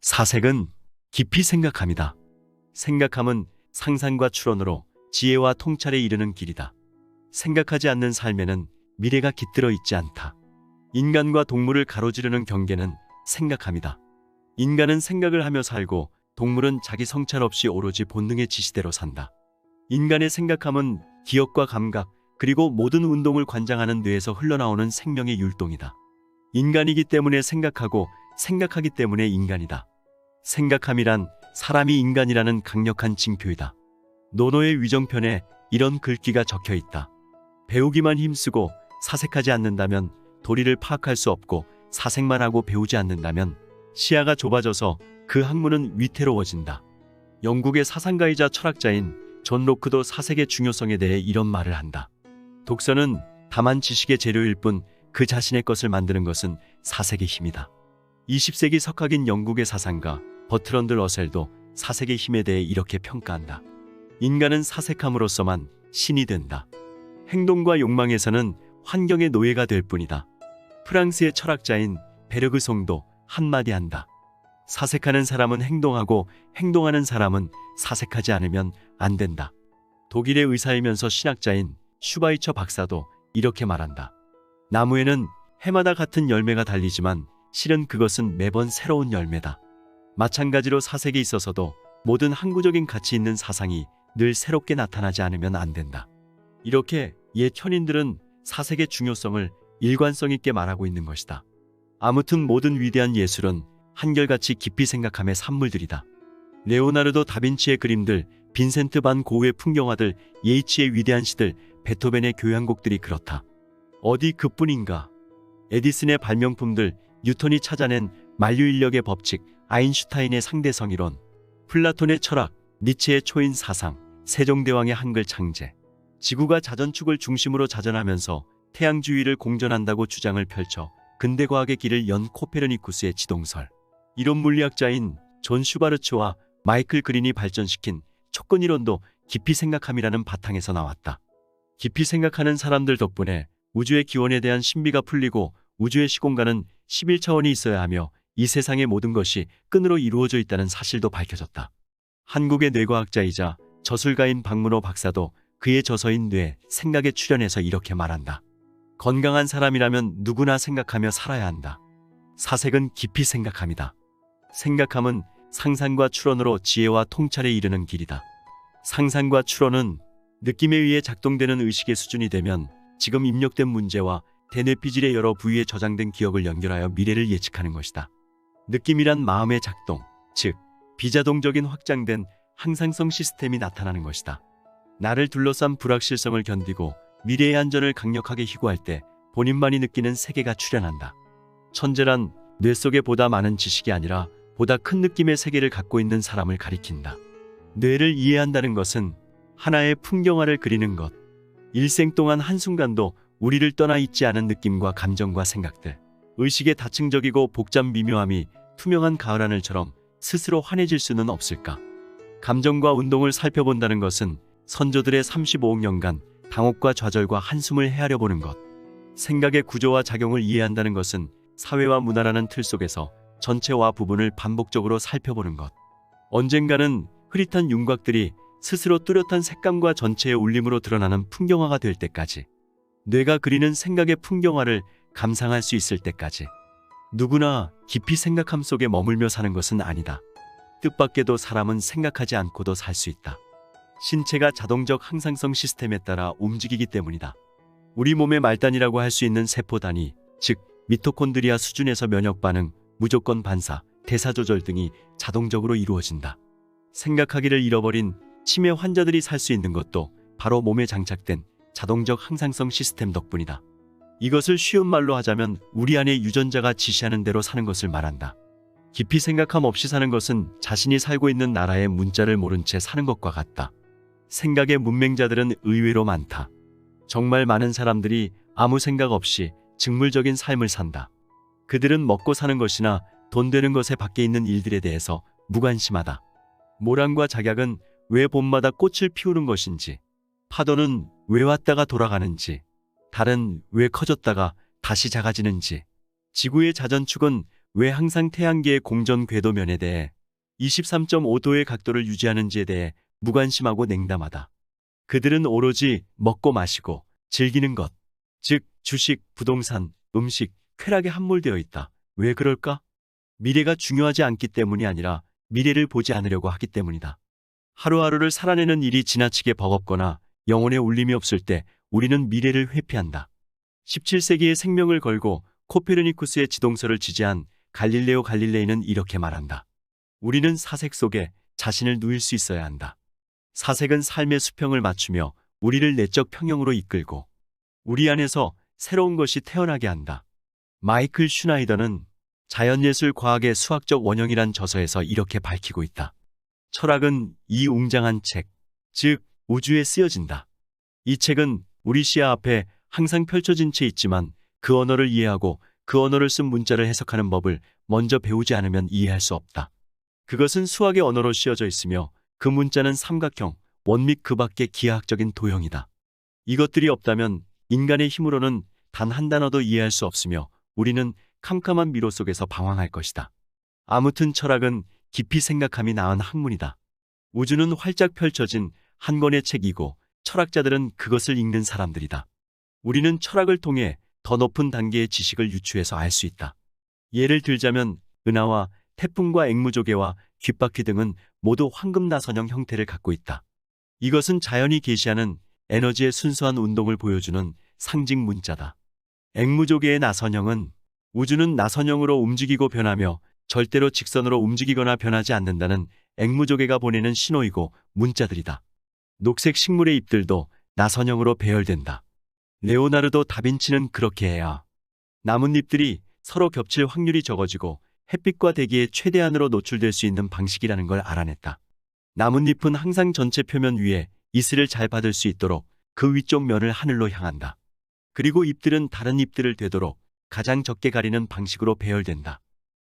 사색은 깊이 생각합니다. 생각함은 상상과 추론으로 지혜와 통찰에 이르는 길이다. 생각하지 않는 삶에는 미래가 깃들어 있지 않다. 인간과 동물을 가로지르는 경계는 생각함이다. 인간은 생각을 하며 살고 동물은 자기 성찰 없이 오로지 본능의 지시대로 산다. 인간의 생각함은 기억과 감각 그리고 모든 운동을 관장하는 뇌에서 흘러나오는 생명의 율동이다. 인간이기 때문에 생각하고 생각하기 때문에 인간이다. 생각함이란 사람이 인간이라는 강력한 징표이다. 노노의 위정편에 이런 글귀가 적혀 있다. 배우기만 힘쓰고 사색하지 않는다면 도리를 파악할 수 없고 사색만 하고 배우지 않는다면 시야가 좁아져서 그 학문은 위태로워진다. 영국의 사상가이자 철학자인 존 로크도 사색의 중요성에 대해 이런 말을 한다. 독서는 다만 지식의 재료일 뿐 그 자신의 것을 만드는 것은 사색의 힘이다. 20세기 석학인 영국의 사상가 버트런드 러셀도 사색의 힘에 대해 이렇게 평가한다. 인간은 사색함으로써만 신이 된다. 행동과 욕망에서는 환경의 노예가 될 뿐이다. 프랑스의 철학자인 베르그송도 한마디 한다. 사색하는 사람은 행동하고 행동하는 사람은 사색하지 않으면 안 된다. 독일의 의사이면서 신학자인 슈바이처 박사도 이렇게 말한다. 나무에는 해마다 같은 열매가 달리지만 실은 그것은 매번 새로운 열매다. 마찬가지로 사색에 있어서도 모든 항구적인 가치 있는 사상이 늘 새롭게 나타나지 않으면 안 된다. 이렇게 옛 현인들은 사색의 중요성을 일관성 있게 말하고 있는 것이다. 아무튼 모든 위대한 예술은 한결같이 깊이 생각함의 산물들이다. 레오나르도 다빈치의 그림들, 빈센트 반 고흐의 풍경화들, 예이츠의 위대한 시들, 베토벤의 교향곡들이 그렇다. 어디 그뿐인가? 에디슨의 발명품들, 뉴턴이 찾아낸 만류인력의 법칙, 아인슈타인의 상대성 이론, 플라톤의 철학, 니체의 초인 사상, 세종대왕의 한글 창제, 지구가 자전축을 중심으로 자전하면서 태양 주위를 공전한다고 주장을 펼쳐 근대과학의 길을 연 코페르니쿠스의 지동설, 이론 물리학자인 존 슈바르츠와 마이클 그린이 발전시킨 촉근이론도 깊이 생각함이라는 바탕에서 나왔다. 깊이 생각하는 사람들 덕분에 우주의 기원에 대한 신비가 풀리고 우주의 시공간은 11차원이 있어야 하며 이 세상의 모든 것이 끈으로 이루어져 있다는 사실도 밝혀졌다. 한국의 뇌과학자이자 저술가인 박문호 박사도 그의 저서인 뇌, 생각에 출연해서 이렇게 말한다. 건강한 사람이라면 누구나 생각하며 살아야 한다. 사색은 깊이 생각함이다. 생각함은 상상과 추론으로 지혜와 통찰에 이르는 길이다. 상상과 추론은 느낌에 의해 작동되는 의식의 수준이 되면 지금 입력된 문제와 대뇌피질의 여러 부위에 저장된 기억을 연결하여 미래를 예측하는 것이다. 느낌이란 마음의 작동, 즉 비자동적인 확장된 항상성 시스템이 나타나는 것이다. 나를 둘러싼 불확실성을 견디고 미래의 안전을 강력하게 희구할 때 본인만이 느끼는 세계가 출현한다. 천재란 뇌 속에 보다 많은 지식이 아니라 보다 큰 느낌의 세계를 갖고 있는 사람을 가리킨다. 뇌를 이해한다는 것은 하나의 풍경화를 그리는 것, 일생 동안 한순간도 우리를 떠나 있지 않은 느낌과 감정과 생각들, 의식의 다층적이고 복잡 미묘함이 투명한 가을 하늘처럼 스스로 환해질 수는 없을까? 감정과 운동을 살펴본다는 것은 선조들의 35억 년간 당혹과 좌절과 한숨을 헤아려 보는 것, 생각의 구조와 작용을 이해한다는 것은 사회와 문화라는 틀 속에서 전체와 부분을 반복적으로 살펴보는 것, 언젠가는 흐릿한 윤곽들이 스스로 뚜렷한 색감과 전체의 울림으로 드러나는 풍경화가 될 때까지, 뇌가 그리는 생각의 풍경화를 감상할 수 있을 때까지 누구나 깊이 생각함 속에 머물며 사는 것은 아니다. 뜻밖에도 사람은 생각하지 않고도 살 수 있다. 신체가 자동적 항상성 시스템에 따라 움직이기 때문이다. 우리 몸의 말단이라고 할 수 있는 세포 단위, 즉 미토콘드리아 수준에서 면역 반응, 무조건 반사, 대사 조절 등이 자동적으로 이루어진다. 생각하기를 잃어버린 치매 환자들이 살 수 있는 것도 바로 몸에 장착된 자동적 항상성 시스템 덕분이다. 이것을 쉬운 말로 하자면 우리 안의 유전자가 지시하는 대로 사는 것을 말한다. 깊이 생각함 없이 사는 것은 자신이 살고 있는 나라의 문자를 모른 채 사는 것과 같다. 생각의 문맹자들은 의외로 많다. 정말 많은 사람들이 아무 생각 없이 직물적인 삶을 산다. 그들은 먹고 사는 것이나 돈 되는 것에 밖에 있는 일들에 대해서 무관심하다. 모란과 작약은 왜 봄마다 꽃을 피우는 것인지, 파도는 왜 왔다가 돌아가는지, 달은 왜 커졌다가 다시 작아지는지, 지구의 자전축은 왜 항상 태양계의 공전 궤도면에 대해 23.5도의 각도를 유지하는지에 대해 무관심하고 냉담하다. 그들은 오로지 먹고 마시고 즐기는 것, 즉 주식, 부동산, 음식, 쾌락에 함몰되어 있다. 왜 그럴까? 미래가 중요하지 않기 때문이 아니라 미래를 보지 않으려고 하기 때문이다. 하루하루를 살아내는 일이 지나치게 버겁거나 영혼에 울림이 없을 때 우리는 미래를 회피한다. 17세기에 생명을 걸고 코페르니쿠스의 지동설을 지지한 갈릴레오 갈릴레이는 이렇게 말한다. 우리는 사색 속에 자신을 누일 수 있어야 한다. 사색은 삶의 수평을 맞추며 우리를 내적 평형으로 이끌고 우리 안에서 새로운 것이 태어나게 한다. 마이클 슈나이더는 자연예술 과학의 수학적 원형이란 저서에서 이렇게 밝히고 있다. 철학은 이 웅장한 책, 즉 우주에 쓰여진다. 이 책은 우리 시야 앞에 항상 펼쳐진 채 있지만 그 언어를 이해하고 그 언어를 쓴 문자를 해석하는 법을 먼저 배우지 않으면 이해할 수 없다. 그것은 수학의 언어로 씌어져 있으며 그 문자는 삼각형, 원 및 그 밖의 기하학적인 도형이다. 이것들이 없다면 인간의 힘으로는 단 한 단어도 이해할 수 없으며 우리는 캄캄한 미로 속에서 방황할 것이다. 아무튼 철학은 깊이 생각함이 나은 학문이다. 우주는 활짝 펼쳐진 한 권의 책이고 철학자들은 그것을 읽는 사람들이다. 우리는 철학을 통해 더 높은 단계의 지식을 유추해서 알 수 있다. 예를 들자면 은하와 태풍과 앵무조개와 귓바퀴 등은 모두 황금 나선형 형태를 갖고 있다. 이것은 자연이 계시하는 에너지의 순수한 운동을 보여주는 상징 문자다. 앵무조개의 나선형은 우주는 나선형으로 움직이고 변하며 절대로 직선으로 움직이거나 변하지 않는다는 앵무조개가 보내는 신호이고 문자들이다. 녹색 식물의 잎들도 나선형으로 배열된다. 레오나르도 다빈치는 그렇게 해야 나뭇잎들이 서로 겹칠 확률이 적어지고 햇빛과 대기에 최대한으로 노출될 수 있는 방식이라는 걸 알아냈다. 나뭇잎은 항상 전체 표면 위에 이슬을 잘 받을 수 있도록 그 위쪽 면을 하늘로 향한다. 그리고 잎들은 다른 잎들을 되도록 가장 적게 가리는 방식으로 배열된다.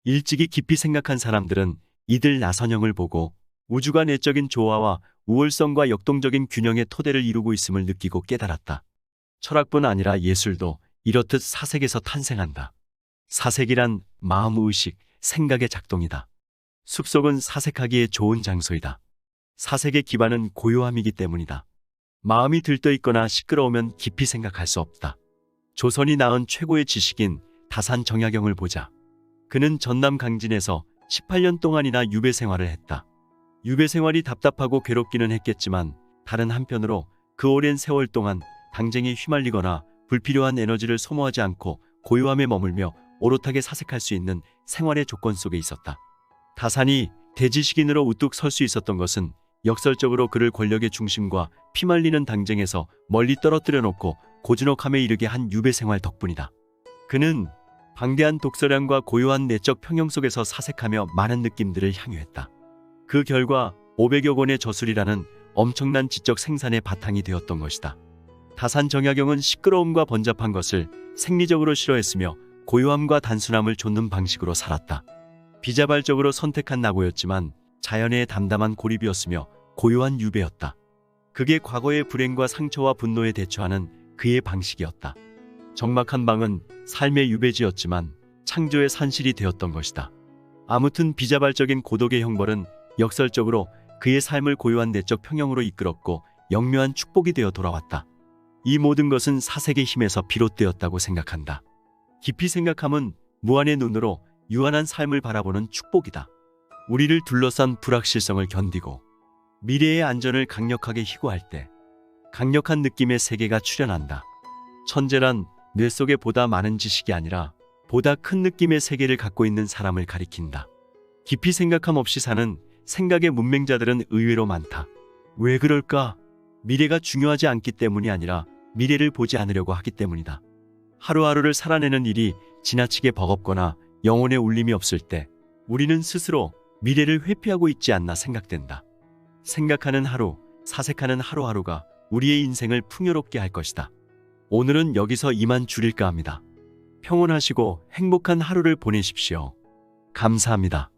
일찍이 깊이 생각한 사람들은 이들 나선형을 보고 우주가 내적인 조화와 우월성과 역동적인 균형의 토대를 이루고 있음을 느끼고 깨달았다. 철학뿐 아니라 예술도 이렇듯 사색에서 탄생한다. 사색이란 마음의식, 생각의 작동이다. 숲속은 사색하기에 좋은 장소이다. 사색의 기반은 고요함이기 때문이다. 마음이 들떠있거나 시끄러우면 깊이 생각할 수 없다. 조선이 낳은 최고의 지식인 다산 정약용을 보자. 그는 전남 강진에서 18년 동안이나 유배 생활을 했다. 유배 생활이 답답하고 괴롭기는 했겠지만 다른 한편으로 그 오랜 세월 동안 당쟁에 휘말리거나 불필요한 에너지를 소모하지 않고 고요함에 머물며 오롯하게 사색할 수 있는 생활의 조건 속에 있었다. 다산이 대지식인으로 우뚝 설 수 있었던 것은 역설적으로 그를 권력의 중심과 피말리는 당쟁에서 멀리 떨어뜨려 놓고 고즈넉함에 이르게 한 유배 생활 덕분이다. 그는 방대한 독서량과 고요한 내적 평형 속에서 사색하며 많은 느낌들을 향유했다. 그 결과 500여 권의 저술이라는 엄청난 지적 생산의 바탕이 되었던 것이다. 다산 정약용은 시끄러움과 번잡한 것을 생리적으로 싫어했으며 고요함과 단순함을 좇는 방식으로 살았다. 비자발적으로 선택한 낙오였지만 자연의 담담한 고립이었으며 고요한 유배였다. 그게 과거의 불행과 상처와 분노에 대처하는 그의 방식이었다. 적막한 방은 삶의 유배지였지만 창조의 산실이 되었던 것이다. 아무튼 비자발적인 고독의 형벌은 역설적으로 그의 삶을 고요한 내적 평형으로 이끌었고 영묘한 축복이 되어 돌아왔다. 이 모든 것은 사색의 힘에서 비롯되었다고 생각한다. 깊이 생각함은 무한의 눈으로 유한한 삶을 바라보는 축복이다. 우리를 둘러싼 불확실성을 견디고 미래의 안전을 강력하게 희구할 때 강력한 느낌의 세계가 출현한다. 천재란 뇌 속에 보다 많은 지식이 아니라 보다 큰 느낌의 세계를 갖고 있는 사람을 가리킨다. 깊이 생각함 없이 사는 생각의 문맹자들은 의외로 많다. 왜 그럴까? 미래가 중요하지 않기 때문이 아니라 미래를 보지 않으려고 하기 때문이다. 하루하루를 살아내는 일이 지나치게 버겁거나 영혼에 울림이 없을 때 우리는 스스로 미래를 회피하고 있지 않나 생각된다. 생각하는 하루, 사색하는 하루하루가 우리의 인생을 풍요롭게 할 것이다. 오늘은 여기서 이만 줄일까 합니다. 평온하시고 행복한 하루를 보내십시오. 감사합니다.